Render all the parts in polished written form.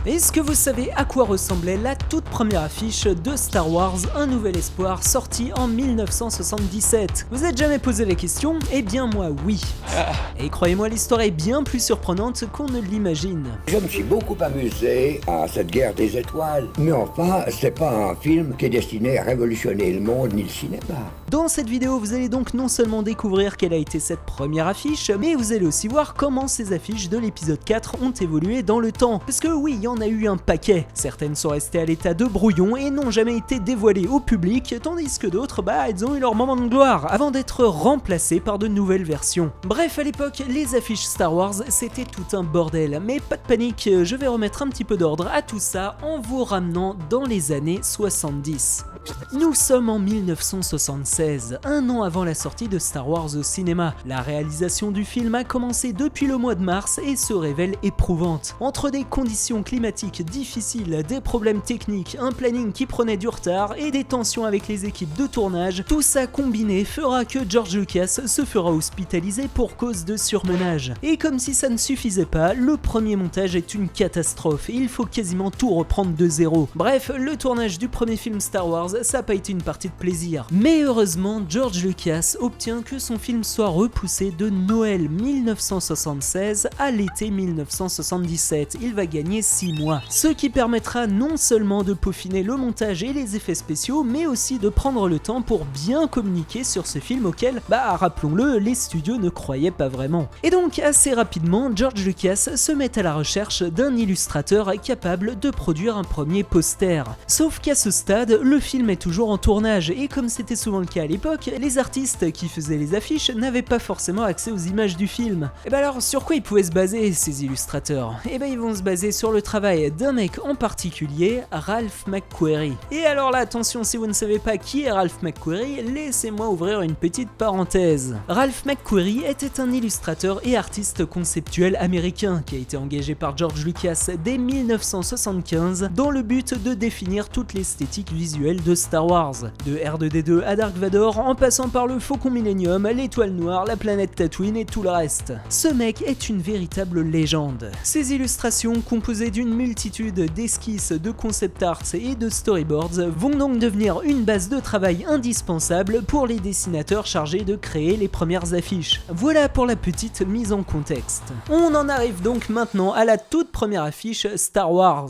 Est-ce que vous savez à quoi ressemblait la toute première affiche de Star Wars Un Nouvel Espoir sortie en 1977 ? Vous êtes jamais posé la question ? Eh bien moi oui. Et croyez-moi, l'histoire est bien plus surprenante qu'on ne l'imagine. Je me suis beaucoup amusé à cette guerre des étoiles, mais enfin, c'est pas un film qui est destiné à révolutionner le monde ni le cinéma. Dans cette vidéo, vous allez donc non seulement découvrir quelle a été cette première affiche, mais vous allez aussi voir comment ces affiches de l'épisode 4 ont évolué dans le temps. Parce que oui, il y en a eu un paquet. Certaines sont restées à l'état de brouillon et n'ont jamais été dévoilées au public, tandis que d'autres, elles ont eu leur moment de gloire, avant d'être remplacées par de nouvelles versions. Bref, à l'époque, les affiches Star Wars, c'était tout un bordel. Mais pas de panique, je vais remettre un petit peu d'ordre à tout ça en vous ramenant dans les années 70. Nous sommes en 1976, un an avant la sortie de Star Wars au cinéma. La réalisation du film a commencé depuis le mois de mars et se révèle éprouvante. Entre des conditions climatiques difficiles, des problèmes techniques, un planning qui prenait du retard et des tensions avec les équipes de tournage, tout ça combiné fera que George Lucas se fera hospitaliser pour cause de surmenage. Et comme si ça ne suffisait pas, le premier montage est une catastrophe et il faut quasiment tout reprendre de zéro. Bref, le tournage du premier film Star Wars, ça n'a pas été une partie de plaisir. Mais heureusement, George Lucas obtient que son film soit repoussé de Noël 1976 à l'été 1977. Il va gagner 6 mois. Ce qui permettra non seulement de peaufiner le montage et les effets spéciaux, mais aussi de prendre le temps pour bien communiquer sur ce film auquel, rappelons-le, les studios ne croyaient pas vraiment. Et donc, assez rapidement, George Lucas se met à la recherche d'un illustrateur capable de produire un premier poster. Sauf qu'à ce stade, le film est toujours en tournage et comme c'était souvent le cas à l'époque, les artistes qui faisaient les affiches n'avaient pas forcément accès aux images du film. Et alors sur quoi ils pouvaient se baser ces illustrateurs ? Ils vont se baser sur le travail d'un mec en particulier, Ralph McQuarrie. Et alors là, attention, si vous ne savez pas qui est Ralph McQuarrie, laissez-moi ouvrir une petite parenthèse. Ralph McQuarrie était un illustrateur et artiste conceptuel américain qui a été engagé par George Lucas dès 1975 dans le but de définir toute l'esthétique visuelle de Star Wars, de R2D2 à Dark Vador, en passant par le Faucon Millenium, l'étoile noire, la planète Tatooine et tout le reste. Ce mec est une véritable légende. Ses illustrations, composées d'une multitude d'esquisses, de concept arts et de storyboards, vont donc devenir une base de travail indispensable pour les dessinateurs chargés de créer les premières affiches. Voilà pour la petite mise en contexte. On en arrive donc maintenant à la toute première affiche Star Wars.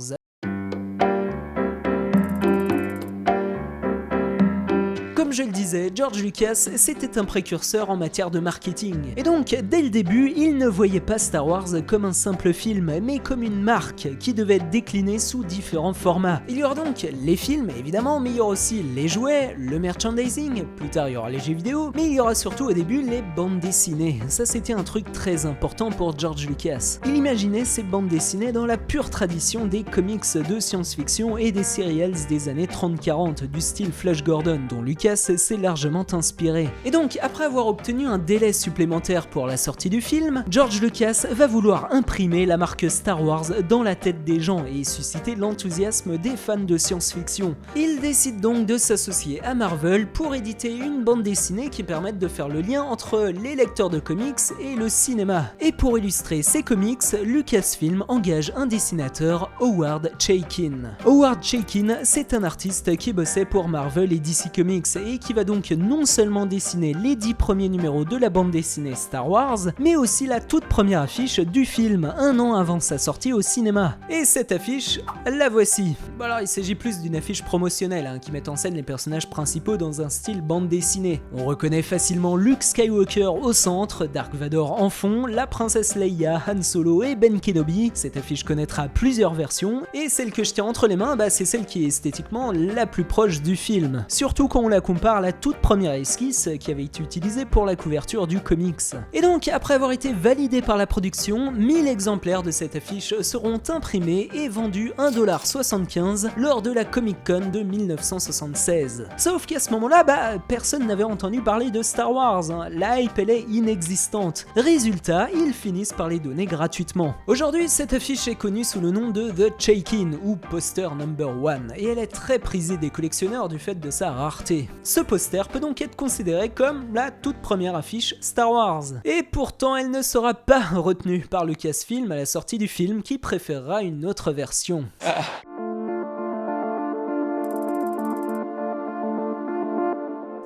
Comme je le disais, George Lucas, c'était un précurseur en matière de marketing. Et donc, dès le début, il ne voyait pas Star Wars comme un simple film, mais comme une marque qui devait être déclinée sous différents formats. Il y aura donc les films, évidemment, mais il y aura aussi les jouets, le merchandising, plus tard il y aura les jeux vidéo, mais il y aura surtout au début les bandes dessinées. Ça, c'était un truc très important pour George Lucas. Il imaginait ces bandes dessinées dans la pure tradition des comics de science-fiction et des serials des années 30-40, du style Flash Gordon, dont Lucas s'est largement inspiré. Et donc, après avoir obtenu un délai supplémentaire pour la sortie du film, George Lucas va vouloir imprimer la marque Star Wars dans la tête des gens et susciter l'enthousiasme des fans de science-fiction. Il décide donc de s'associer à Marvel pour éditer une bande dessinée qui permette de faire le lien entre les lecteurs de comics et le cinéma. Et pour illustrer ces comics, Lucasfilm engage un dessinateur, Howard Chaykin. Howard Chaykin, c'est un artiste qui bossait pour Marvel et DC Comics et qui va donc non seulement dessiner les 10 premiers numéros de la bande dessinée Star Wars, mais aussi la toute première affiche du film, un an avant sa sortie au cinéma. Et cette affiche, la voici. Alors il s'agit plus d'une affiche promotionnelle qui met en scène les personnages principaux dans un style bande dessinée. On reconnaît facilement Luke Skywalker au centre, Dark Vador en fond, la princesse Leia, Han Solo et Ben Kenobi. Cette affiche connaîtra plusieurs versions, et celle que je tiens entre les mains, c'est celle qui est esthétiquement la plus proche du film. Surtout quand on la compare à la toute première esquisse qui avait été utilisée pour la couverture du comics. Et donc, après avoir été validée par la production, 1000 exemplaires de cette affiche seront imprimés et vendus 1,75$ lors de la Comic Con de 1976. Sauf qu'à ce moment-là, personne n'avait entendu parler de Star Wars, la hype elle est inexistante. Résultat, ils finissent par les donner gratuitement. Aujourd'hui, cette affiche est connue sous le nom de The Chaykin ou Poster Number 1 et elle est très prisée des collectionneurs du fait de sa rareté. Ce poster peut donc être considéré comme la toute première affiche Star Wars. Et pourtant, elle ne sera pas retenue par Lucasfilm à la sortie du film qui préférera une autre version.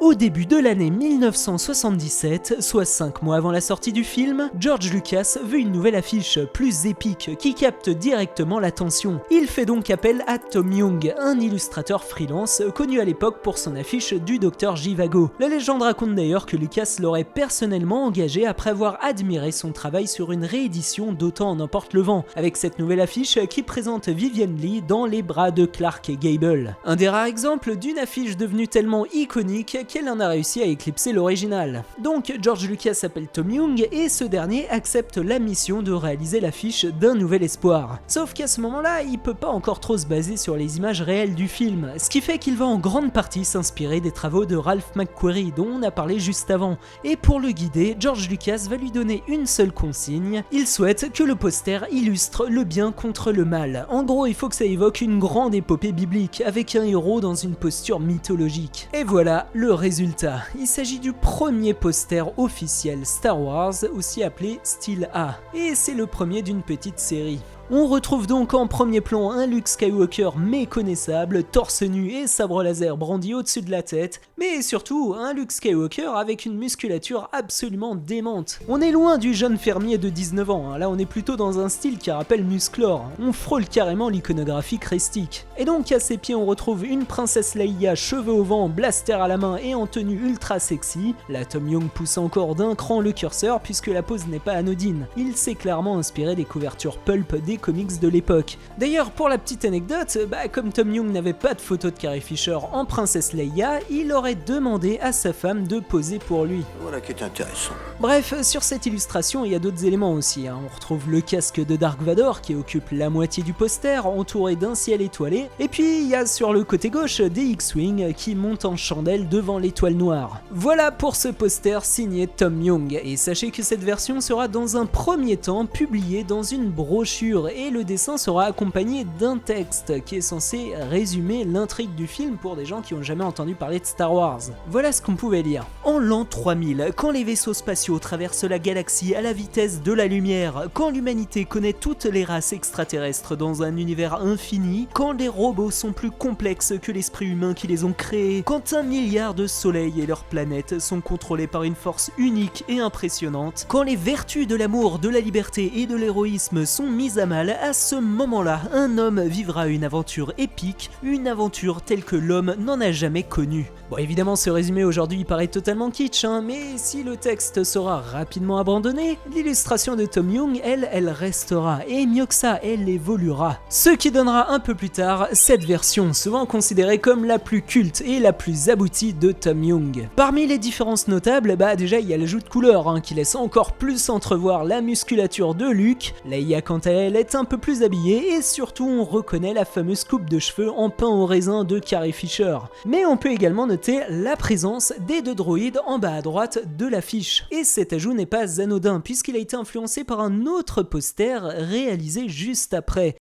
Au début de l'année 1977, soit 5 mois avant la sortie du film, George Lucas veut une nouvelle affiche plus épique qui capte directement l'attention. Il fait donc appel à Tom Young, un illustrateur freelance connu à l'époque pour son affiche du Dr Zhivago. La légende raconte d'ailleurs que Lucas l'aurait personnellement engagé après avoir admiré son travail sur une réédition d'Autant en emporte le vent, avec cette nouvelle affiche qui présente Vivien Leigh dans les bras de Clark Gable. Un des rares exemples d'une affiche devenue tellement iconique qu'elle en a réussi à éclipser l'original. Donc George Lucas appelle Tom Young et ce dernier accepte la mission de réaliser l'affiche d'un nouvel espoir. Sauf qu'à ce moment-là, il peut pas encore trop se baser sur les images réelles du film, ce qui fait qu'il va en grande partie s'inspirer des travaux de Ralph McQuarrie dont on a parlé juste avant. Et pour le guider, George Lucas va lui donner une seule consigne, il souhaite que le poster illustre le bien contre le mal. En gros, il faut que ça évoque une grande épopée biblique avec un héros dans une posture mythologique. Et voilà le résultat, il s'agit du premier poster officiel Star Wars, aussi appelé Style A, et c'est le premier d'une petite série. On retrouve donc en premier plan un Luke Skywalker méconnaissable, torse nu et sabre laser brandi au-dessus de la tête, mais surtout un Luke Skywalker avec une musculature absolument démente. On est loin du jeune fermier de 19 ans, là on est plutôt dans un style qui rappelle Musclor, on frôle carrément l'iconographie christique. Et donc à ses pieds on retrouve une princesse Leia cheveux au vent, blaster à la main et en tenue ultra sexy. Là Tom Young pousse encore d'un cran le curseur puisque la pose n'est pas anodine, il s'est clairement inspiré des couvertures pulp des comics de l'époque. D'ailleurs, pour la petite anecdote, comme Tom Young n'avait pas de photo de Carrie Fisher en princesse Leia, il aurait demandé à sa femme de poser pour lui. Voilà qui est intéressant. Bref, sur cette illustration, il y a d'autres éléments aussi. On retrouve le casque de Dark Vador qui occupe la moitié du poster, entouré d'un ciel étoilé, et puis il y a sur le côté gauche des X-Wing qui montent en chandelle devant l'étoile noire. Voilà pour ce poster signé Tom Young, et sachez que cette version sera dans un premier temps publiée dans une brochure, et le dessin sera accompagné d'un texte qui est censé résumer l'intrigue du film pour des gens qui n'ont jamais entendu parler de Star Wars. Voilà ce qu'on pouvait lire. En l'an 3000, quand les vaisseaux spatiaux traversent la galaxie à la vitesse de la lumière, quand l'humanité connaît toutes les races extraterrestres dans un univers infini, quand les robots sont plus complexes que l'esprit humain qui les ont créés, quand 1 milliard de soleils et leurs planètes sont contrôlés par une force unique et impressionnante, quand les vertus de l'amour, de la liberté et de l'héroïsme sont mises à mal, à ce moment-là, un homme vivra une aventure épique, une aventure telle que l'homme n'en a jamais connue. Bon, évidemment, ce résumé aujourd'hui paraît totalement kitsch, mais si le texte sera rapidement abandonné, l'illustration de Tom Young, elle restera, et mieux que ça, elle évoluera. Ce qui donnera un peu plus tard cette version, souvent considérée comme la plus culte et la plus aboutie de Tom Young. Parmi les différences notables, déjà il y a l'ajout de couleur, qui laisse encore plus entrevoir la musculature de Luke. Leia quant à elle est un peu plus habillée, et surtout on reconnaît la fameuse coupe de cheveux en pain au raisin de Carrie Fisher. Mais on peut également noter la présence des 2 droïdes en bas à droite de l'affiche. Et cet ajout n'est pas anodin puisqu'il a été influencé par un autre poster réalisé juste après.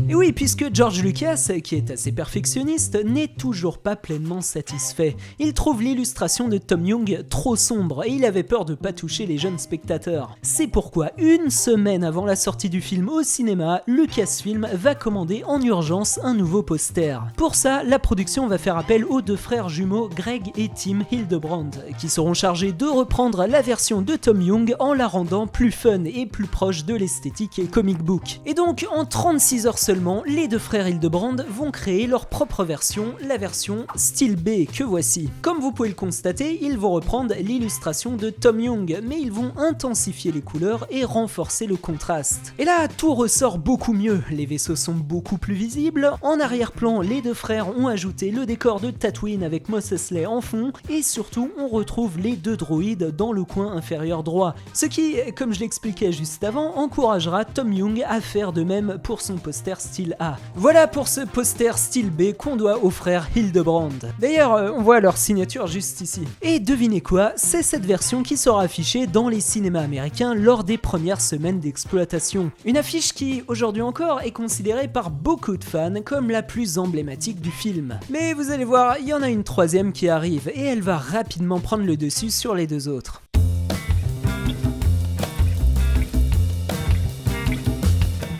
Et oui, puisque George Lucas, qui est assez perfectionniste, n'est toujours pas pleinement satisfait. Il trouve l'illustration de Tom Young trop sombre et il avait peur de pas toucher les jeunes spectateurs. C'est pourquoi, une semaine avant la sortie du film au cinéma, Lucasfilm va commander en urgence un nouveau poster. Pour ça, la production va faire appel aux 2 frères jumeaux Greg et Tim Hildebrand, qui seront chargés de reprendre la version de Tom Young en la rendant plus fun et plus proche de l'esthétique et comic book. Et donc, en 36 heures seulement, les 2 frères Hildebrand vont créer leur propre version, la version Style B que voici. Comme vous pouvez le constater, ils vont reprendre l'illustration de Tom Young, mais ils vont intensifier les couleurs et renforcer le contraste. Et là, tout ressort beaucoup mieux, les vaisseaux sont beaucoup plus visibles, en arrière-plan, les 2 frères ont ajouté le décor de Tatooine avec Mos Eisley en fond, et surtout, on retrouve les 2 droïdes dans le coin inférieur droit, ce qui, comme je l'expliquais juste avant, encouragera Tom Young à faire de même pour son poster style A. Voilà pour ce poster style B qu'on doit aux frères Hildebrand. D'ailleurs, on voit leur signature juste ici. Et devinez quoi, c'est cette version qui sera affichée dans les cinémas américains lors des premières semaines d'exploitation. Une affiche qui, aujourd'hui encore, est considérée par beaucoup de fans comme la plus emblématique du film. Mais vous allez voir, il y en a une troisième qui arrive et elle va rapidement prendre le dessus sur les deux autres.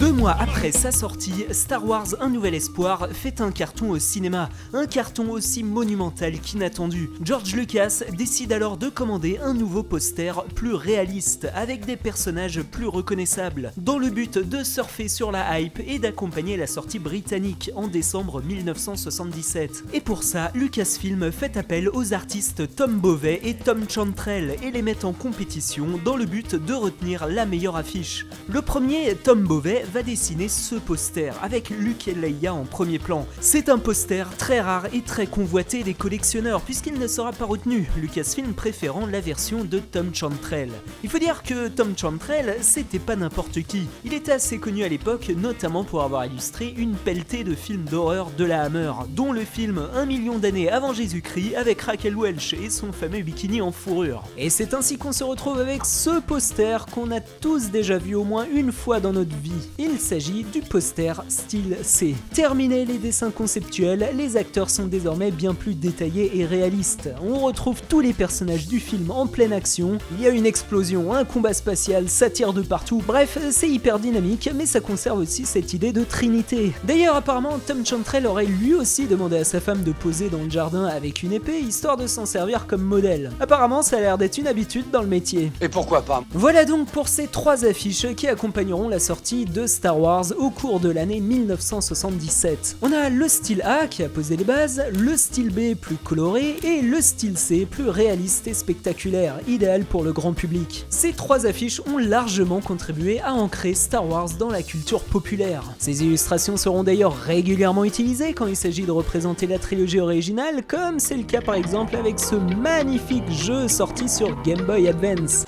2 mois après sa sortie, Star Wars Un Nouvel Espoir fait un carton au cinéma, un carton aussi monumental qu'inattendu. George Lucas décide alors de commander un nouveau poster plus réaliste, avec des personnages plus reconnaissables, dans le but de surfer sur la hype et d'accompagner la sortie britannique en décembre 1977. Et pour ça, Lucasfilm fait appel aux artistes Tom Beauvais et Tom Chantrell et les met en compétition dans le but de retenir la meilleure affiche. Le premier, Tom Beauvais, va dessiner ce poster avec Luke et Leia en premier plan. C'est un poster très rare et très convoité des collectionneurs puisqu'il ne sera pas retenu, Lucasfilm préférant la version de Tom Chantrell. Il faut dire que Tom Chantrell, c'était pas n'importe qui. Il était assez connu à l'époque, notamment pour avoir illustré une pelletée de films d'horreur de la Hammer, dont le film 1 million d'années avant Jésus-Christ avec Raquel Welch et son fameux bikini en fourrure. Et c'est ainsi qu'on se retrouve avec ce poster qu'on a tous déjà vu au moins une fois dans notre vie. Il s'agit du poster style C. Terminés les dessins conceptuels, les acteurs sont désormais bien plus détaillés et réalistes. On retrouve tous les personnages du film en pleine action, il y a une explosion, un combat spatial, ça tire de partout, bref, c'est hyper dynamique, mais ça conserve aussi cette idée de trinité. D'ailleurs, apparemment, Tom Chantrell aurait lui aussi demandé à sa femme de poser dans le jardin avec une épée, histoire de s'en servir comme modèle. Apparemment, ça a l'air d'être une habitude dans le métier. Et pourquoi pas ? Voilà donc pour ces 3 affiches qui accompagneront la sortie de Star Wars au cours de l'année 1977. On a le style A qui a posé les bases, le style B plus coloré et le style C plus réaliste et spectaculaire, idéal pour le grand public. Ces 3 affiches ont largement contribué à ancrer Star Wars dans la culture populaire. Ces illustrations seront d'ailleurs régulièrement utilisées quand il s'agit de représenter la trilogie originale, comme c'est le cas par exemple avec ce magnifique jeu sorti sur Game Boy Advance.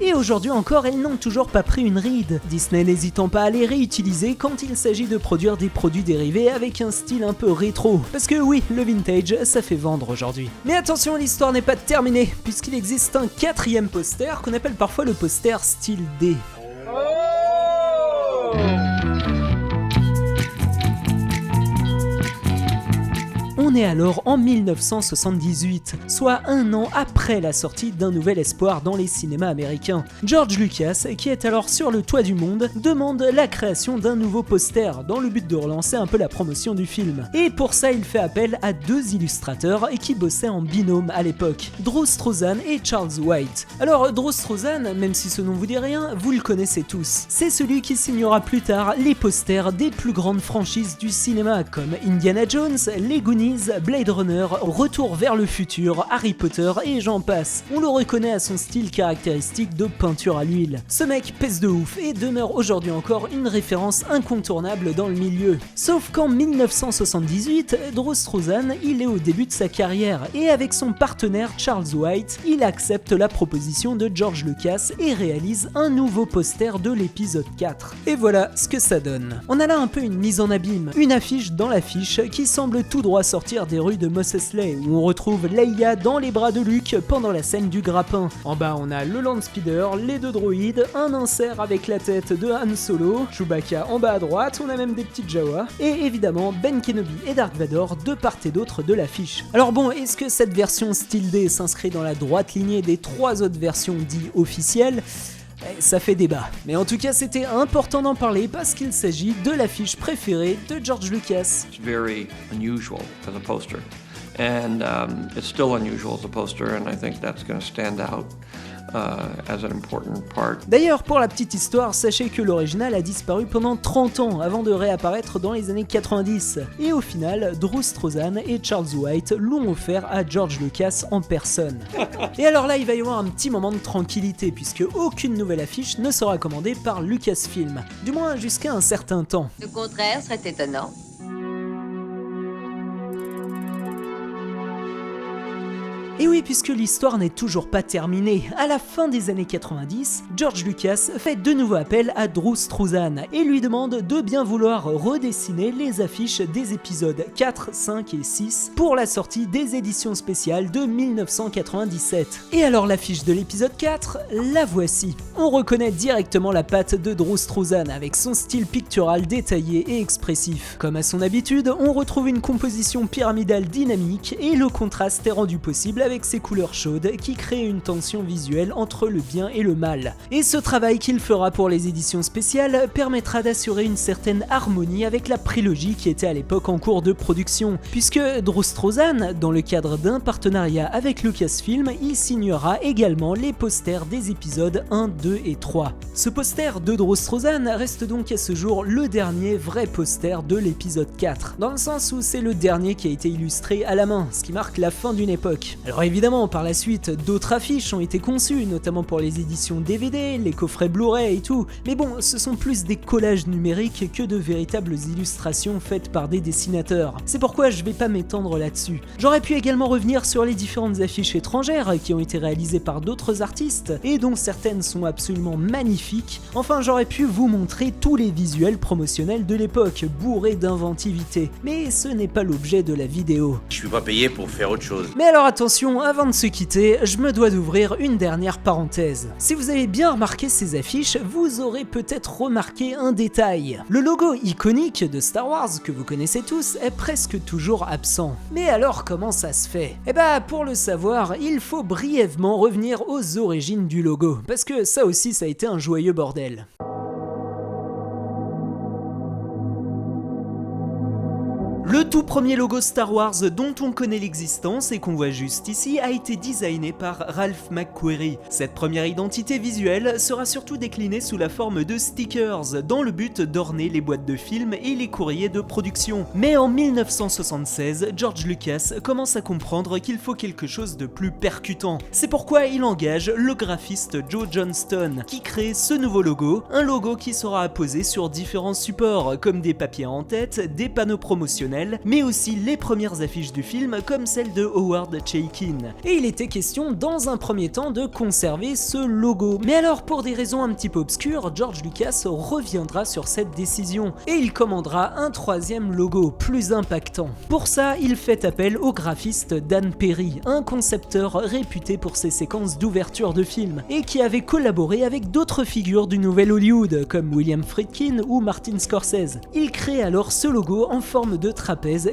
Et aujourd'hui encore, elles n'ont toujours pas pris une ride, Disney n'hésitant pas à les réutiliser quand il s'agit de produire des produits dérivés avec un style un peu rétro. Parce que oui, le vintage, ça fait vendre aujourd'hui. Mais attention, l'histoire n'est pas terminée, puisqu'il existe un 4e poster qu'on appelle parfois le poster style D. On est alors en 1978, soit un an après la sortie d'Un Nouvel Espoir dans les cinémas américains. George Lucas, qui est alors sur le toit du monde, demande la création d'un nouveau poster dans le but de relancer un peu la promotion du film. Et pour ça, il fait appel à 2 illustrateurs qui bossaient en binôme à l'époque, Drew Struzan et Charles White. Alors Drew Struzan, même si ce nom vous dit rien, vous le connaissez tous. C'est celui qui signera plus tard les posters des plus grandes franchises du cinéma comme Indiana Jones, les Goonies, Blade Runner, Retour vers le futur, Harry Potter et j'en passe. On le reconnaît à son style caractéristique de peinture à l'huile. Ce mec pèse de ouf et demeure aujourd'hui encore une référence incontournable dans le milieu. Sauf qu'en 1978, Drew Struzan, il est au début de sa carrière et avec son partenaire Charles White, il accepte la proposition de George Lucas et réalise un nouveau poster de l'épisode 4. Et voilà ce que ça donne. On a là un peu une mise en abîme, une affiche dans l'affiche qui semble tout droit sortir des rues de Mos Eisley où on retrouve Leia dans les bras de Luke pendant la scène du grappin. En bas on a le Landspeeder, les 2 droïdes, un insert avec la tête de Han Solo, Chewbacca en bas à droite, on a même des petites Jawa, et évidemment Ben Kenobi et Dark Vador de part et d'autre de l'affiche. Alors bon, est-ce que cette version style D s'inscrit dans la droite lignée des 3 autres versions dites officielles ? Ça fait débat. Mais en tout cas, c'était important d'en parler parce qu'il s'agit de l'affiche préférée de George Lucas. It's very unusual as a poster, and it's still unusual as a poster, and I think that's going to stand out as an important part. D'ailleurs, pour la petite histoire, sachez que l'original a disparu pendant 30 ans avant de réapparaître dans les années 90. Et au final, Drew Struzan et Charles White l'ont offert à George Lucas en personne. Et alors là, il va y avoir un petit moment de tranquillité puisque aucune nouvelle affiche ne sera commandée par Lucasfilm, du moins jusqu'à un certain temps. Le contraire serait étonnant. Et oui, puisque l'histoire n'est toujours pas terminée, à la fin des années 90, George Lucas fait de nouveau appel à Drew Struzan et lui demande de bien vouloir redessiner les affiches des épisodes 4, 5 et 6 pour la sortie des éditions spéciales de 1997. Et alors l'affiche de l'épisode 4, la voici. On reconnaît directement la patte de Drew Struzan avec son style pictural détaillé et expressif. Comme à son habitude, on retrouve une composition pyramidale dynamique et le contraste est rendu possible avec ses couleurs chaudes qui créent une tension visuelle entre le bien et le mal. Et ce travail qu'il fera pour les éditions spéciales permettra d'assurer une certaine harmonie avec la prélogie qui était à l'époque en cours de production, puisque Drew Struzan, dans le cadre d'un partenariat avec Lucasfilm, il signera également les posters des épisodes 1, 2 et 3. Ce poster de Drew Struzan reste donc à ce jour le dernier vrai poster de l'épisode 4, dans le sens où c'est le dernier qui a été illustré à la main, ce qui marque la fin d'une époque. Alors évidemment, par la suite, d'autres affiches ont été conçues, notamment pour les éditions DVD, les coffrets Blu-ray et tout, mais bon, ce sont plus des collages numériques que de véritables illustrations faites par des dessinateurs. C'est pourquoi je vais pas m'étendre là-dessus. J'aurais pu également revenir sur les différentes affiches étrangères qui ont été réalisées par d'autres artistes, et dont certaines sont absolument magnifiques. Enfin, j'aurais pu vous montrer tous les visuels promotionnels de l'époque, bourrés d'inventivité. Mais ce n'est pas l'objet de la vidéo. Je suis pas payé pour faire autre chose. Mais alors attention, avant de se quitter, je me dois d'ouvrir une dernière parenthèse. Si vous avez bien remarqué ces affiches, vous aurez peut-être remarqué un détail. Le logo iconique de Star Wars, que vous connaissez tous, est presque toujours absent. Mais alors comment ça se fait ? Eh bah pour le savoir, il faut brièvement revenir aux origines du logo, parce que ça aussi ça a été un joyeux bordel. Le tout premier logo Star Wars dont on connaît l'existence et qu'on voit juste ici a été designé par Ralph McQuarrie. Cette première identité visuelle sera surtout déclinée sous la forme de stickers dans le but d'orner les boîtes de films et les courriers de production. Mais en 1976, George Lucas commence à comprendre qu'il faut quelque chose de plus percutant. C'est pourquoi il engage le graphiste Joe Johnston qui crée ce nouveau logo, un logo qui sera apposé sur différents supports comme des papiers en tête, des panneaux promotionnels, mais aussi les premières affiches du film comme celle de Howard Chaykin. Et il était question dans un premier temps de conserver ce logo. Mais alors pour des raisons un petit peu obscures, George Lucas reviendra sur cette décision et il commandera un troisième logo plus impactant. Pour ça, il fait appel au graphiste Dan Perry, un concepteur réputé pour ses séquences d'ouverture de films et qui avait collaboré avec d'autres figures du nouvel Hollywood comme William Friedkin ou Martin Scorsese. Il crée alors ce logo en forme de trapèze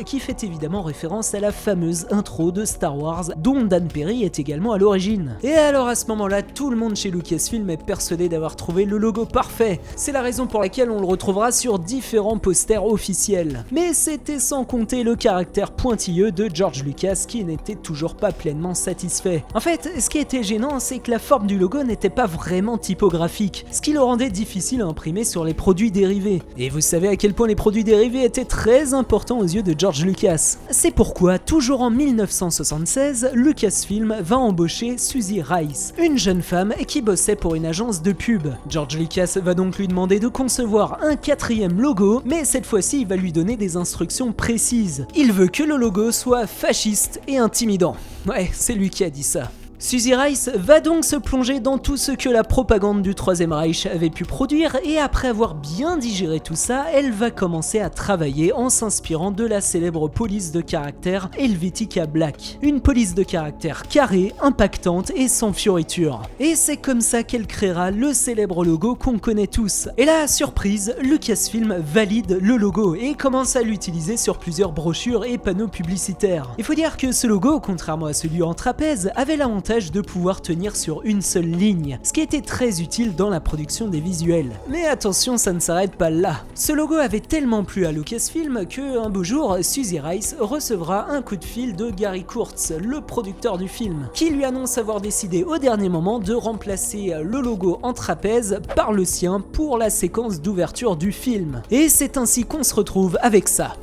qui fait évidemment référence à la fameuse intro de Star Wars dont Dan Perry est également à l'origine. Et alors à ce moment-là, tout le monde chez Lucasfilm est persuadé d'avoir trouvé le logo parfait. C'est la raison pour laquelle on le retrouvera sur différents posters officiels. Mais c'était sans compter le caractère pointilleux de George Lucas qui n'était toujours pas pleinement satisfait. En fait, ce qui était gênant, c'est que la forme du logo n'était pas vraiment typographique, ce qui le rendait difficile à imprimer sur les produits dérivés. Et vous savez à quel point les produits dérivés étaient très importants aux yeux de George Lucas. C'est pourquoi, toujours en 1976, Lucasfilm va embaucher Suzy Rice, une jeune femme qui bossait pour une agence de pub. George Lucas va donc lui demander de concevoir un quatrième logo, mais cette fois-ci il va lui donner des instructions précises. Il veut que le logo soit fasciste et intimidant. Ouais, c'est lui qui a dit ça. Suzy Rice va donc se plonger dans tout ce que la propagande du Troisième Reich avait pu produire et après avoir bien digéré tout ça, elle va commencer à travailler en s'inspirant de la célèbre police de caractère Helvetica Black. Une police de caractère carrée, impactante et sans fioritures. Et c'est comme ça qu'elle créera le célèbre logo qu'on connaît tous. Et là, surprise, Lucasfilm valide le logo et commence à l'utiliser sur plusieurs brochures et panneaux publicitaires. Il faut dire que ce logo, contrairement à celui en trapèze, avait l'avantage de pouvoir tenir sur une seule ligne, ce qui était très utile dans la production des visuels. Mais attention, ça ne s'arrête pas là. Ce logo avait tellement plu à Lucasfilm que un beau jour, Suzy Rice recevra un coup de fil de Gary Kurtz, le producteur du film, qui lui annonce avoir décidé au dernier moment de remplacer le logo en trapèze par le sien pour la séquence d'ouverture du film. Et c'est ainsi qu'on se retrouve avec ça.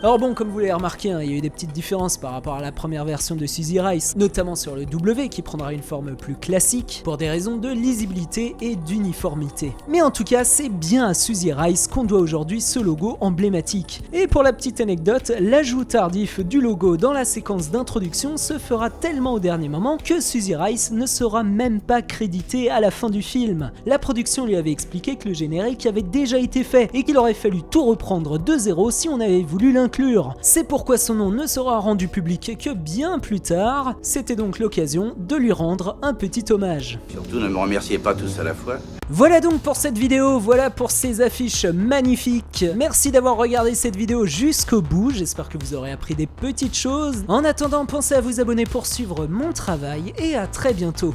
Alors bon, comme vous l'avez remarqué, il y a eu des petites différences par rapport à la première version de Suzy Rice, notamment sur le W qui prendra une forme plus classique pour des raisons de lisibilité et d'uniformité. Mais en tout cas, c'est bien à Suzy Rice qu'on doit aujourd'hui ce logo emblématique. Et pour la petite anecdote, l'ajout tardif du logo dans la séquence d'introduction se fera tellement au dernier moment que Suzy Rice ne sera même pas créditée à la fin du film. La production lui avait expliqué que le générique avait déjà été fait et qu'il aurait fallu tout reprendre de zéro si on avait voulu l'inclure. C'est pourquoi son nom ne sera rendu public que bien plus tard. C'était donc l'occasion de lui rendre un petit hommage. Surtout ne me remerciez pas tous à la fois. Voilà donc pour cette vidéo, voilà pour ces affiches magnifiques. Merci d'avoir regardé cette vidéo jusqu'au bout, j'espère que vous aurez appris des petites choses. En attendant, pensez à vous abonner pour suivre mon travail et à très bientôt.